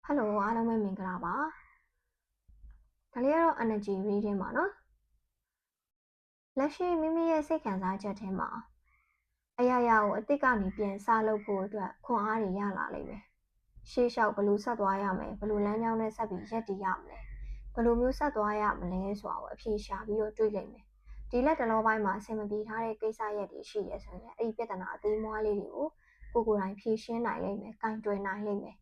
Hello အားလုံးပဲမင်္ဂလာပါဒါလေးကတော့ energy reading ပါနော်လက်ရှိမိမိရဲ့စိတ်ခံစားချက်ထဲမှာအရာရာကိုအတိတ်ကနေပြန်စလုပ်ဖို့အတွက်ခွန်အားတွေရလာလိမ့်မယ်ရှေ့လျှောက်ဘယ်လိုဆက်သွားရမလဲဘယ်လိုလမ်းကြောင်းနဲ့ဆက်ပြီးရပ်တည်ရမလဲဘယ်လိုမျိုးဆက်သွားရမလဲဆိုတာကိုအဖြေရှာပြီးတော့တွေးလိမ့်မယ်ဒီလက်တလောပိုင်းမှာအဆင်မပြေထားတဲ့ကိစ္စရပ်တွေရှိရဆိုရင်အဲ့ဒီပြဿနာအသေးမွှားလေးတွေကိုကိုယ်တိုင်ဖြေရှင်းနိုင်လိမ့်မယ်၊ကင်တွယ်နိုင်လိမ့်မယ်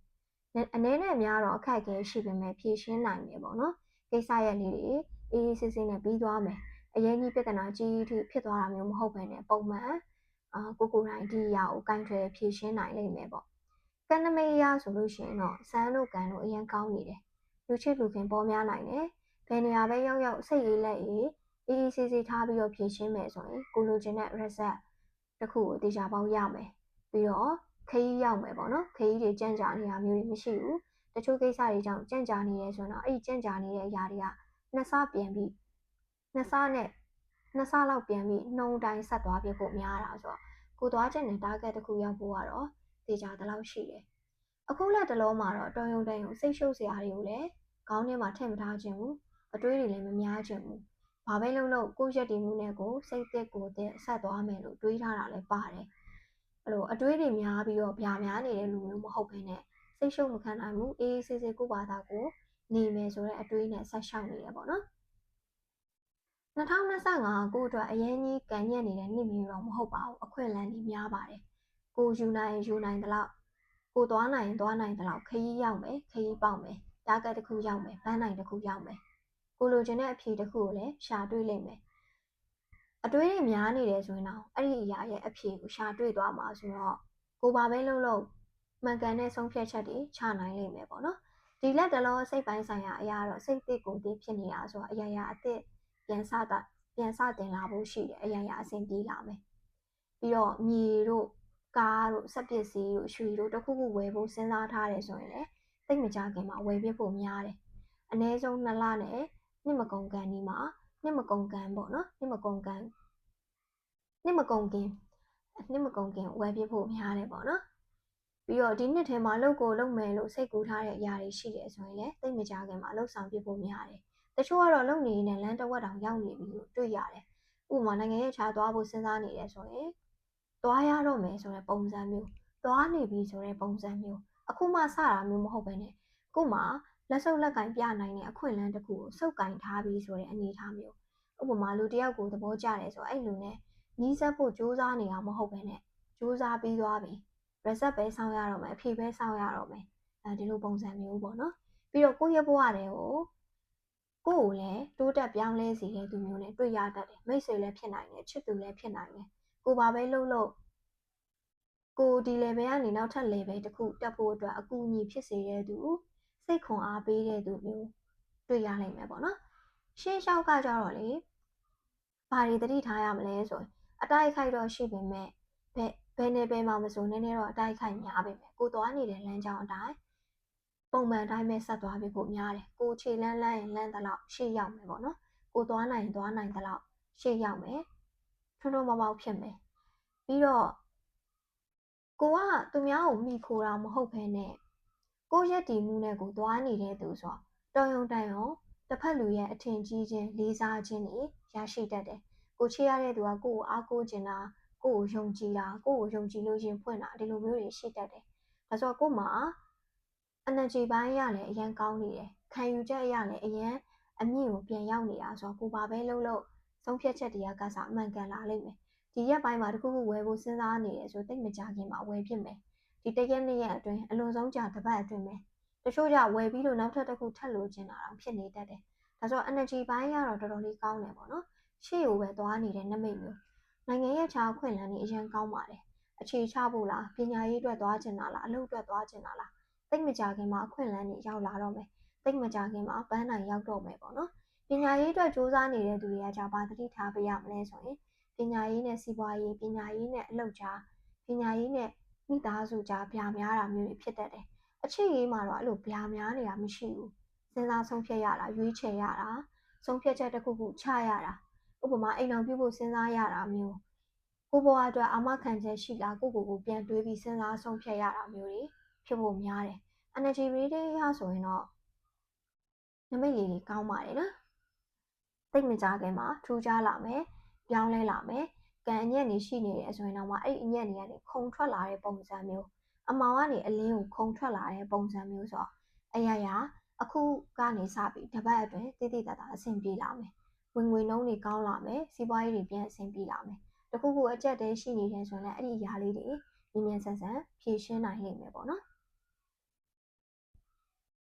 အနေနဲ့များတော့အခက်အခဲရှိပေမဲ့ဖြေရှင်းနိုင်မယ်ပေါ့နော်ကိစ္စရပ်လေးတွေအေးအေးဆေးဆေးနဲ့ပြီးသွားမယ်အရင်ကြီးပြဿနာကြီးကြီးဖြစ်သွားတာမျိုးမဟုတ်ဘဲနဲ့ပုံမှန်ကိုယ်တိုင်ဒီအရာကိုကင်တွယ်ဖြေရှင်းနိုင်လိမ့်မယ်ပေါ့ကံနမိတ်ရဆိုလို့ရှိရင်တော့စမ်းတို့ကံတို့အရင်ကောင်းနေတယ်လူချစ်လူခင်ပေါ်များနိုင်တယ်ဘယ်နေရာပဲရောက်ရောက်စိတ်ရေးလက်ရေးအေးအေးဆေးဆေးထားပြီးတော့ဖြေရှင်းမယ်ဆိုရင်ကိုလိုချင်တဲ့ result တစ်ခုကိုတေချာပေါက်ရမယ်ပြီးတော့ခရီးရောက်မယ်ပေါ့နော်ခရီးတွေကြံ့ကြာနေတာမျိုးတွေမရှိဘူးတချို့ကိစ္စတွေကြောင့်ကြံ့ကြာနေရဲဆိုတော့အဲ့ဒီကြံ့ကြာနေတဲ့အရာတွေကနှစ်ဆပြန်ပြီးနှစ်ဆလောက်ပြန်ပြီးနှုံတိုင်းဆက်သွားပြဖို့များတာဆိုတော့ကိုသွားချက်နဲ့ target တစ်ခုရောက်ဖို့ကတော့တေချာတလောက်ရှိတယ်အခုလက်တလုံးမှာတော့တော်ရုံတန်ရုံစိတ်ရှုပ်စရာတွေကိုလည်းခေါင်းထဲမှာထည့်မထားခြင်းဘူးအတွေးတွေလည်းမများခြင်းဘူးဘာပဲလုပ်လို့ကိုယ့်ရက်တည်မှုနဲ့ကိုစိတ်သက်ကိုယ်သက်ဆက်သွားမယ်လို့တွေးထားတာလည်းပါတယ်အဲ့လိုအတွေးတွေများပြီးတော့ဗျာများနေတဲ့လူမျိုးမဟုတ်ဘဲနဲ့စိတ်ရှုပ်မခံနိုင်ဘူးအေးဆေးဆေးကိုပါတာကိုနေမယ်ဆိုတဲ့အတွေးနဲ့ဆက်ရှောက်နေရပေါ့နော်2025ကိုအတွက်အရင်ကြီးကန်ညက်နေတဲ့နှစ်မျိုးတော့မဟုတ်ပါဘူးအခွင့်အလမ်းကြီးများပါတယ်ကိုယူနိုင်သလောက်ကိုသွားနိုင်သလောက်ခရီးရောက်မယ်ခရီးပေါက်မယ်တာဂက်တစ်ခုရောက်မယ်ဘန်းနိုင်တစ်ခုရောက်မယ်ကိုလိုချင်တဲ့အဖြေတစ်ခုကိုလည်းရှာတွေ့လိမ့်မယ်အတွေးတွေများနေတယ်ဆိုရင်တော့အဲ့ဒီအရာရဲ့အဖြေကိုရှာတွေ့သွားမှာဆိုတော့ကိုဘာပဲလုပ်လို့မှန်ကန်တဲ့ဆုံးဖြတ်ချက်တွေချနိုင်လိမ့်မယ်ပေါ့နော်ဒီလက်တလောစိတ်ပိုင်းဆိုင်ရာအရာတော့စိတ်သစ်ကိုယ်သစ်ဖြစ်နေတာဆိုတော့အရာအသစ်ပြန်စတင်လာဖို့ရှိတယ်အရာအဆင်ပြေလာမယ်ပြီးတော့မြေတို့ကားတို့စက်ပစ္စည်းတို့ရွှေတို့တစ်ခုခုဝယ်ဖို့စဉ်းစားထားတယ်ဆိုရင်လည်းသိမကြခင်မှာဝယ်ပြဖို့များတယ်အနည်းဆုံး2လနဲ့နှစ်မကုန်ကန်ဒီမှာနှစ်မကုန်ကန်ပေါ့နော်နှစ်မကုန်ခင်ဝယ်ပြဖို့များတယ်ပေါ့နော်ပြီးတော့ဒီနှစ်ထဲမှာလုပ်မယ်လို့စိတ်ကူးထားတဲ့အရာတွေရှိတယ်ဆိုရင်လည်းသိမကြခင်မှာလှုပ်ဆောင်ပြဖို့များတယ်တချို့ကတော့လုပ်နေနေလမ်းတစ်ဝက်တောင်ရောက်နေပြီလို့တွေ့ရတယ်ဥပမာနိုင်ငံရေးခြားသွားဖို့စဉ်းစားနေတယ်ဆိုရင်သွားရတော့မယ်ဆိုတဲ့ပုံစံမျိုးသွားနေပြီဆိုတဲ့ပုံစံမျိုးအခုမှစတာမျိုးမဟုတ်ဘဲနဲ့ကို့မှာလက်စုပ်လက်ကင်ပြနိုင်တဲ့အခွင့်အလမ်းတစ်ခုကိုစုပ်ကင်ထားပြီးဆိုတဲ့အနေအထားမျိုးဥပမာလူတစ်ယောက်ကိုသဘောကျတယ်ဆိုအဲ့လူနဲ့နီးစပ်ဖို့စူးစမ်းနေတာမဟုတ်ဘဲနဲ့စူးစမ်းပြီးသွားပြီ result ပဲစောင့်ရတော့မယ်အဖြေပဲစောင့်ရတော့မယ်ဒီလိုပုံစံမျိုးပေါ့နော်ပြီးတော့ကိုယ့်ရဲ့ဘဝတွေကိုကိုလည်းတိုးတက်ပြောင်းလဲစေတဲ့သူမျိုးနဲ့တွေ့ရတတ်တယ်မိတ်ဆွေလည်းဖြစ်နိုင်တယ်ချစ်သူလည်းဖြစ်နိုင်တယ်ကိုဘာပဲလုပ်လို့ကိုဒီ level ကနေနောက်ထပ် level တစ်ခုတက်ဖို့အတွက်အကူအညီဖြစ်စေတဲ့သူစိတ်ခွန်အားပေးတဲ့သူမျိုးတွေ့ရနိုင်မယ်ပေါ့နော်ရှေ့လျှောက်ကကြတော့လေဘာတွေသတိထားရမလဲဆိုရင်အတိုက်ခိုက်တော့ရှိပေမဲ့ဘယ်နယ်ပယ်မှာမဆိုနည်းနည်းတော့အတိုက်ခိုက်များပေမဲ့ကိုသွားနေတဲ့လမ်းကြောင်းအတိုင်းပုံမှန်အတိုင်းပဲဆက်သွားပြဖို့များတယ်ကိုခြေလန်းရင်လန်းသလောက်ရှေ့ရောက်မယ်ပေါ့နော်ကိုသွားနိုင်သလောက်ရှေ့ရောက်မယ်ထွန်းထွန်းမောက်ဖြစ်မယ်ပြီးတော့ကိုကသူများကိုမိခိုတာမဟုတ်ဘဲနဲ့ကိုရက်တည်မှုနဲ့ကိုသွားနေတဲ့သူဆိုတော့တော်ရုံတန်ရုံတစ်ဖက်လူရဲ့အထင်ကြီးခြင်းလေးစားခြင်းတွေရရှိတတ်တယ်ကိုချေရတဲ့သူကကိုကိုအားကိုးခြင်းတာကိုကိုယုံကြည်တာကိုကိုယုံကြည်လို့ရင်ဖွင့်တာဒီလိုမျိုးတွေရှိတတ်တယ်ဒါဆိုတော့ကိုမှာ energy ပိုင်းရလည်းအရင်ကောင်းနေတယ်ခံယူချက်ရလည်းအရင်အမြင့်ကိုပြန်ရောက်နေတာဆိုတော့ကိုပါပဲလုပ်ဆုံးဖြတ်ချက်တွေကစအမှန်ကန်လာလိမ့်မယ်ဒီရက်ပိုင်းမှာတခုခုဝယ်ဖို့စဉ်းစားနေတယ်ဆိုတိတ်မကြခင်မှာဝယ်ဖြစ်မယ်ဒီတစ်ရက်နှစ်ရက်အတွင်းအလွန်ဆုံးကြာတစ်ပတ်အတွင်းပဲတချို့ကြဝယ်ပြီးလို့နောက်ထပ်တစ်ခုထပ်လိုချင်တာတော့ဖြစ်နေတတ်တယ်ဒါဆို energy ပိုင်းကတော့တော်တော်လေးကောင်းတယ်ပေါ့နော်ရှေ့ကိုပဲသွားနေတဲ့နမိတ်မျိုးနိုင်ငံရဲ့ခြားခွင့်လန်းနေအရင်ကောင်းပါတယ်အခြေချဖို့လားပညာရေးအတွက်သွားချင်တာလားအလုပ်အတွက်သွားချင်တာလားတိတ်မကြခင်မှာအခွင့်အလမ်းတွေရောက်လာတော့မယ်တိတ်မကြခင်မှာဘန်းနိုင်ရောက်တော့မယ်ပေါ့နော်ပညာရေးအတွက်စူးစမ်းနေတဲ့သူတွေကဘာသတိထားပေးရမလဲဆိုရင်ပညာရေးနဲ့စီးပွားရေးပညာရေးနဲ့အလုပ်ကြားပညာရေးနဲ့မိသားစုကြားဗျာများတာမျိုးတွေဖြစ်တတ်တယ်အခြေရေးမှာတော့အဲ့လိုဗျာများနေတာမရှိဘူးစဉ်းစားဆုံးဖြတ်ရတာရွေးချယ်ရတာဆုံးဖြတ်ချက်တစ်ခုခုချရတာဥပမာအိမ်အောင်ပြုဖို့စဉ်းစားရတာမျိုးကိုဘဝအတွက်အာမခံချက်ရှိလားကိုပြန်တွေးပြီးစဉ်းစားဆုံးဖြတ်ရတာမျိုးတွေဖြစ်ဖို့များတယ် energy reading ရဆိုရင်တော့နမိတ်လေးတွေကောင်းပါတယ်နော်သိမကြခင်မှာထူးခြားလာမယ်ပြောင်းလဲလာမယ်ကံအညက်နေရှိနေတယ်ဆိုရင်တော့မှအဲ့ဒီအညက်တွေကနေခုန်ထွက်လာတဲ့ပုံစံမျိုးအမောင်ကနေအလင်းကိုခုန်ထွက်လာတဲ့ပုံစံမျိုးဆိုတော့အရာရာအခုကနေစပြီးတစ်ပတ်အတွင်းတိတိတတ်တာအဆင်ပြေလာမယ်ဝင်ငွေနှုန်းတွေကောင်းလာမယ်စီးပွားရေးတွေပြန်အဆင်ပြေလာမယ်တခုခုအကျက်တဲရှိနေတယ်ဆိုရင်လည်းအဲ့ဒီအရာလေးတွေမြင်မြန်ဆန်ဆန်ဖြည့်ရှင်းနိုင်လိမ့်မယ်ပေါ့နော်